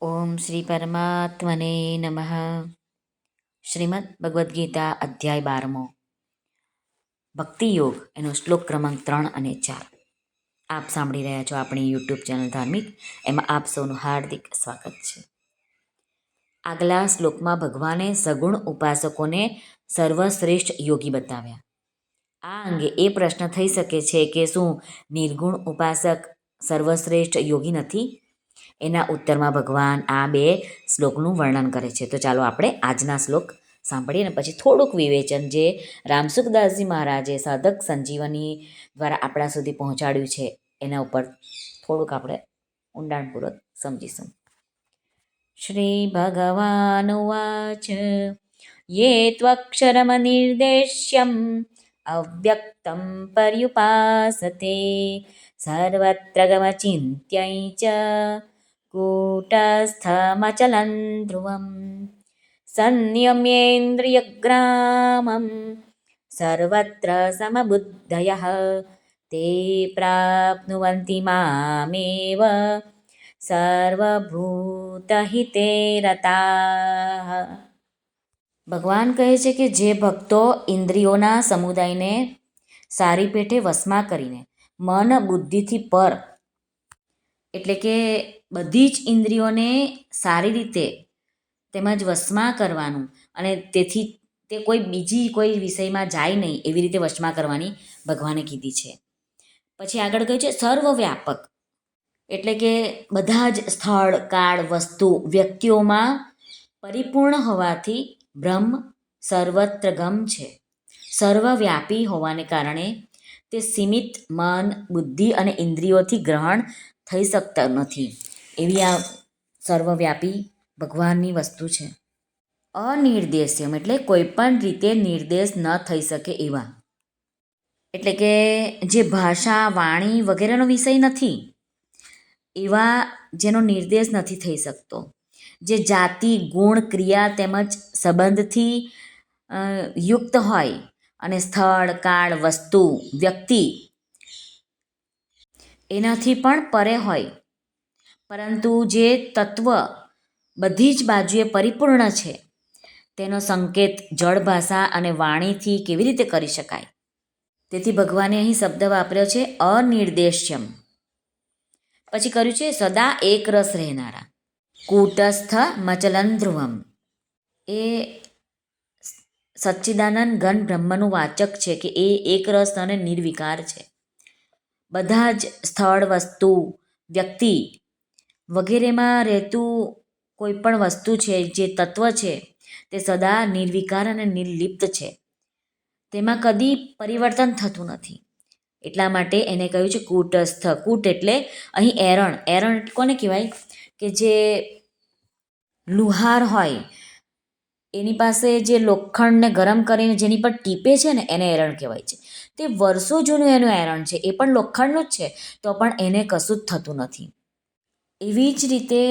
ઓમ શ્રી પરમાત્મને નમઃ. શ્રીમદ ભગવદ્ ગીતા અધ્યાય 12મો ભક્તિ યોગ, એનો શ્લોક ક્રમાંક 3 અને 4. આપ સાંભળી રહ્યા છો આપણી યુટ્યુબ ચેનલ ધાર્મિક, એમાં આપ સૌનું હાર્દિક સ્વાગત છે. આગલા શ્લોકમાં ભગવાને સગુણ ઉપાસકોને સર્વશ્રેષ્ઠ યોગી બતાવ્યા. આ અંગે એ પ્રશ્ન થઈ શકે છે કે શું નિર્ગુણ ઉપાસક સર્વશ્રેષ્ઠ યોગી નથી? એના ઉત્તરમાં ભગવાન આ બે શ્લોકનું વર્ણન કરે છે. તો ચાલો આપણે આજના શ્લોક સાંભળીએ અને પછી થોડુંક વિવેચન જે રામસુખદાસજી મહારાજે સાધક સંજીવની દ્વારા આપણા સુધી પહોંચાડ્યું છે એના ઉપર થોડુંક આપણે ઊંડાણપૂર્વક સમજીશું. શ્રી ભગવાન ઉવાચ યે ત્વક્ષરમનિર્દેશ્યમ અવ્યક્તમ પર્યુપાસતે સર્વત્ર ગમચિંત્યૈ ચ કૂટસ્થમચલં ધ્રુવં સંયમ્યેન્દ્રિયગ્રામં સર્વત્ર સમબુદ્ધયઃ તે પ્રાપ્નુવન્તિ મામેવ સર્વભૂતહિતે રતાઃ. ભગવાન કહે છે કે જે ભક્તો ઇન્દ્રિયોના સમુદાયને સારી પેઠે વશમાં કરીને મન બુદ્ધિથી પર, એટલે કે બધી જ ઇન્દ્રિયોને સારી રીતે તેમજ વશમાં કરવાનું, અને તેથી તે કોઈ બીજી કોઈ વિષયમાં જાય નહીં એવી રીતે વશમાં કરવાની ભગવાને કીધી છે. પછી આગળ કહ્યું છે સર્વવ્યાપક, એટલે કે બધા જ સ્થળ, કાળ, વસ્તુ, વ્યક્તિઓમાં પરિપૂર્ણ હોવાથી બ્રહ્મ સર્વત્રગમ છે. સર્વવ્યાપી હોવાને કારણે તે સીમિત મન, બુદ્ધિ અને ઇન્દ્રિયોથી ગ્રહણ થઈ શકતા નથી. એવી આ સર્વવ્યાપી ભગવાનની વસ્તુ છે. અનિર્દેશ્યમ એટલે કોઈ પણ રીતે નિર્દેશ ન થઈ શકે એવા, એટલે કે જે ભાષા, વાણી વગેરેનો વિષય નથી એવા, જેનો નિર્દેશ નથી થઈ શકતો. જે જાતિ, ગુણ, ક્રિયા તેમજ સંબંધથી યુક્ત હોય અને સ્થળ, કાળ, વસ્તુ, વ્યક્તિ એનાથી પણ પરે હોય, પરંતુ જે તત્વ બધી જ બાજુએ પરિપૂર્ણ છે તેનો સંકેત જળ ભાષા અને વાણીથી કેવી રીતે કરી શકાય? તેથી ભગવાને અહીં શબ્દ વાપર્યો છે અનિર્દેશ્યમ. પછી કર્યું છે સદા એક રસ રહેનારા. કૂટસ્થ મચલન ધ્રુવમ, એ સચ્ચિદાનંદ ઘન બ્રહ્મનું વાચક છે કે એ એક રસ અને નિર્વિકાર છે. બધા જ સ્થળ, વસ્તુ, વ્યક્તિ વગેરેમાં રહેતું કોઈ પણ વસ્તુ છે, જે તત્વ છે તે સદા નિર્વિકાર અને નિર્લિપ્ત છે. તેમાં કદી પરિવર્તન થતું નથી. એટલા માટે એને કહ્યું છે કૂટસ્થ. કૂટ એટલે અહીં એરણ. એરણ કોને કહેવાય? કે જે લુહાર હોય એની પાસે જે લોખંડને ગરમ કરીને જેની પર ટીપે છે ને, એને એરણ કહેવાય છે. તે વર્ષો જૂનું એનું એરણ છે, એ પણ લોખંડનું જ છે, તો પણ એને કશું જ થતું નથી. એવી જ રીતે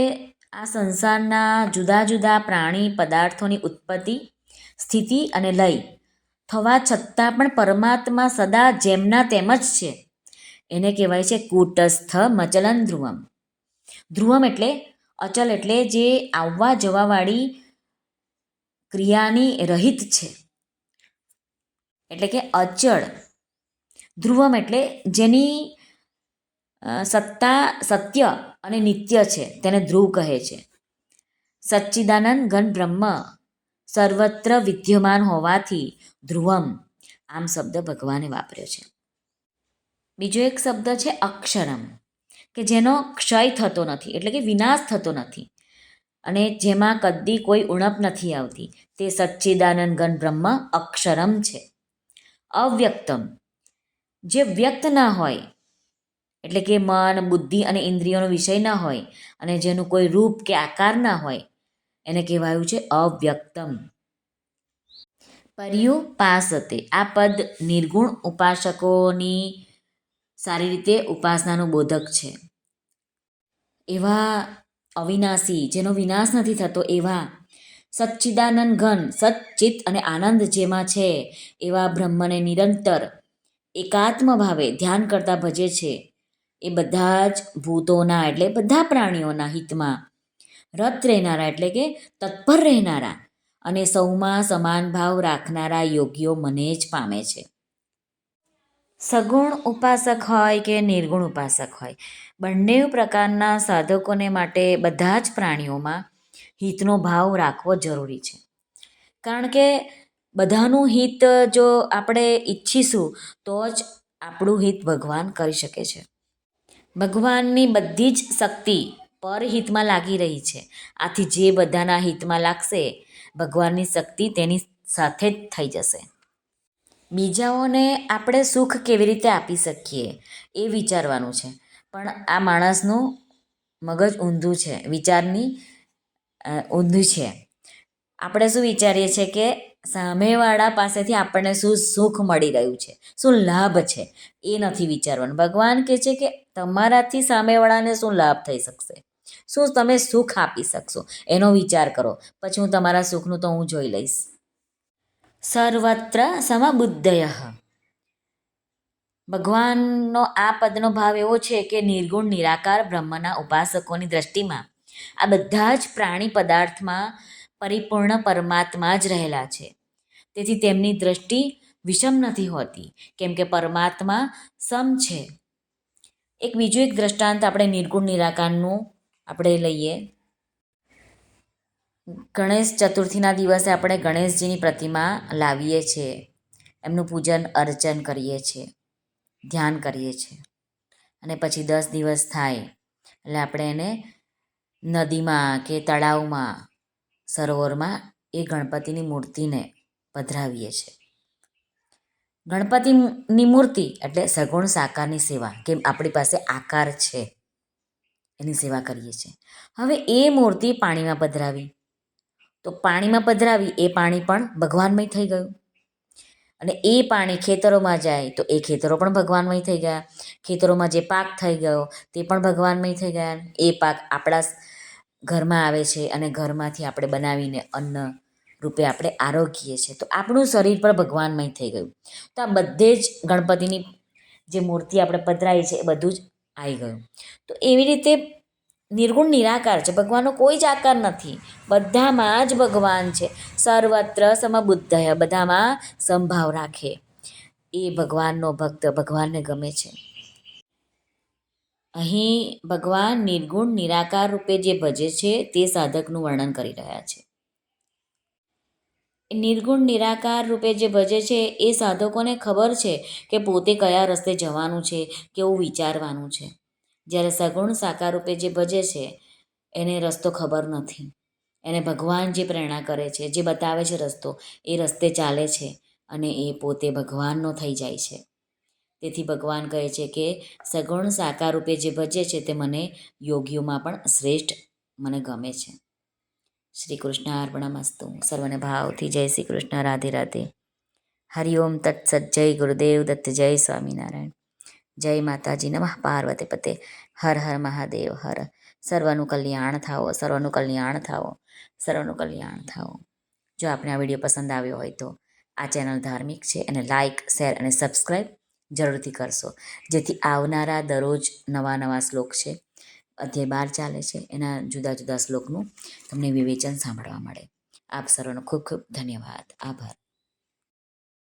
આ સંસારના જુદા જુદા પ્રાણી પદાર્થોની ઉત્પત્તિ, સ્થિતિ અને લય થવા છતાં પણ પરમાત્મા સદા જેમના તેમ જ છે. એને કહેવાય છે કૂટસ્થ મચલન ધ્રુવમ. ધ્રુવમ એટલે અચલ, એટલે જે આવવા જવાવાળી ક્રિયાની રહિત છે, એટલે કે અચળ. ધ્રુવમ એટલે જેની સત્તા સત્ય અને નિત્ય છે, તેને ધ્રુવ કહે છે. સચ્ચિદાનંદ ઘન બ્રહ્મ સર્વત્ર વિદ્યમાન હોવાથી ધ્રુવમ, આમ શબ્દ ભગવાને વાપર્યો છે. બીજો એક શબ્દ છે અક્ષરમ, કે જેનો ક્ષય થતો નથી, એટલે કે વિનાશ થતો નથી અને જેમાં કદી કોઈ ઉણપ નથી આવતી, તે સચ્ચિદાનંદ ઘન બ્રહ્મ અક્ષરમ છે. અવ્યક્તમ, જે વ્યક્ત ના હોય, એટલે કે મન, બુદ્ધિ અને ઇન્દ્રિયોનો વિષય ના હોય અને જેનું કોઈ રૂપ કે આકાર ના હોય, એને કહેવાયું છે અવ્યક્તમ. પર્યુપાસતે, આ પદ નિર્ગુણ ઉપાસકોની સારી રીતે ઉપાસનાનું બોધક છે. એવા અવિનાશી, જેનો વિનાશ નથી થતો, એવા સચ્ચિદાનંદ ઘન, સચ્ચિત અને આનંદ જેમાં છે એવા બ્રહ્મને નિરંતર એકાત્મ ભાવે ધ્યાન કરતા ભજે છે. એ બધા જ ભૂતોના, એટલે બધા પ્રાણીઓના હિતમાં રત રહેનારા એટલે કે તત્પર રહેનારા અને સૌમાં સમાન ભાવ રાખનારા યોગીઓ મને જ પામે છે. સગુણ ઉપાસક હોય કે નિર્ગુણ ઉપાસક હોય, બંને પ્રકારના સાધકોને માટે બધા જ પ્રાણીઓમાં હિતનો ભાવ રાખવો જરૂરી છે. કારણ કે બધાનું હિત જો આપણે ઈચ્છીશું તો જ આપણું હિત ભગવાન કરી શકે છે. ભગવાનની બધી જ શક્તિ પરહિતમાં લાગી રહી છે. આથી જે બધાના હિતમાં લાગશે ભગવાનની શક્તિ તેની સાથે જ થઈ જશે. બીજાઓને આપણે સુખ કેવી રીતે આપી શકીએ એ વિચારવાનું છે. પણ આ માણસનું મગજ ઊંધું છે, વિચારની ઊંધું છે. આપણે શું વિચારીએ છીએ કે સામેવાળા પાસેથી આપણને શું સુખ મળી રહ્યું છે, શું લાભ છે, એ નથી વિચારવાનું. ભગવાન કહે છે કે તમારાથી સામેવાળાને શું લાભ થઈ શકશે, શું તમે સુખ આપી શકશો, એનો વિચાર કરો. પછી હું તમારા સુખનું તો હું જોઈ લઈશ. સર્વત્ર સમબુદ્ધય. ભગવાનનો આ પદનો ભાવ એવો છે કે નિર્ગુણ નિરાકાર બ્રહ્મના ઉપાસકોની દ્રષ્ટિમાં આ બધા જ પ્રાણી પદાર્થમાં પરિપૂર્ણ પરમાત્મા જ રહેલા છે. તેથી તેમની દ્રષ્ટિ વિષમ નથી હોતી, કેમ કે પરમાત્મા સમ છે. બીજું એક દ્રષ્ટાંત આપણે નિર્ગુણ નિરાકારનું આપણે લઈએ. ગણેશ ચતુર્થીના દિવસે આપણે ગણેશજીની પ્રતિમા લાવીએ છીએ, એમનું પૂજન અર્ચન કરીએ છીએ, ધ્યાન કરીએ છીએ. અને પછી 10 દિવસ થાય એટલે આપણે એને નદીમાં કે તળાવમાં, સરોવરમાં એ ગણપતિની મૂર્તિને પધરાવીએ છીએ. ગણપતિની મૂર્તિ એટલે સગુણ સાકારની સેવા, કે આપણી પાસે આકાર છે એની સેવા કરીએ છીએ. હવે એ મૂર્તિ પાણીમાં પધરાવી, તો પાણીમાં પધરાવી એ પાણી પણ ભગવાનમય થઈ ગયું. અને એ પાણી ખેતરોમાં જાય તો એ ખેતરો પણ ભગવાનમય થઈ ગયા. ખેતરોમાં જે પાક થઈ ગયો તે પણ ભગવાનમય થઈ ગયા. એ પાક આપણા ઘરમાં આવે છે અને ઘરમાંથી આપણે બનાવીને અન્ન રૂપે આપણે આરોગીએ છીએ, તો આપણું શરીર પણ ભગવાનમય થઈ ગયું. તો આ બધે જ ગણપતિની જે મૂર્તિ આપણે પધરાવી છે એ બધું જ આવી ગયું. તો એવી રીતે નિર્ગુણ નિરાકાર છે, ભગવાનનો કોઈ જ આકાર નથી, બધામાં જ ભગવાન છે. સર્વત્ર સમબુદ્ધય, બધામાં સમભાવ રાખે એ ભગવાનનો ભક્ત ભગવાનને ગમે છે. અહીં ભગવાન નિર્ગુણ નિરાકાર રૂપે જે ભજે છે તે સાધકનું વર્ણન કરી રહ્યા છે. નિર્ગુણ નિરાકાર રૂપે જે ભજે છે એ સાધકોને ખબર છે કે પોતે કયા રસ્તે જવાનું છે, કેવું વિચારવાનું છે. જ્યારે સગુણ સાકાર રૂપે જે ભજે છે એને રસ્તો ખબર નથી. એને ભગવાન જે પ્રેરણા કરે છે, જે બતાવે છે રસ્તો, એ રસ્તે ચાલે છે અને એ પોતે ભગવાનનો થઈ જાય છે. તેથી ભગવાન કહે છે કે સગુણ સાકાર રૂપે જે ભજે છે તે મને યોગીઓમાં પણ શ્રેષ્ઠ મને ગમે છે. શ્રી કૃષ્ણ અર્પણમસ્તુ. સર્વને ભાવથી જય શ્રી કૃષ્ણ. રાધે રાધે. હરિઓમ તત્સત. જય ગુરુદેવ દત્ત. જય સ્વામિનારાયણ. જય માતાજી. નમઃ પાર્વતી પતે. હર હર મહાદેવ હર. સર્વનું કલ્યાણ થાઓ, સર્વનું કલ્યાણ થાઓ, સર્વનું કલ્યાણ થાઓ. જો આપને આ વિડીયો પસંદ આવ્યો હોય તો આ ચેનલ ધાર્મિક છે અને લાઇક, શેર અને સબસ્ક્રાઈબ જરૂરથી કરશો, જેથી આવનારા દરરોજ નવા નવા શ્લોક છે, અધ્યાય 12 ચાલે છે, એના જુદા જુદા શ્લોકનું તમને વિવેચન સાંભળવા મળે. આપ સર્વનો ખૂબ ખૂબ ધન્યવાદ. આભાર.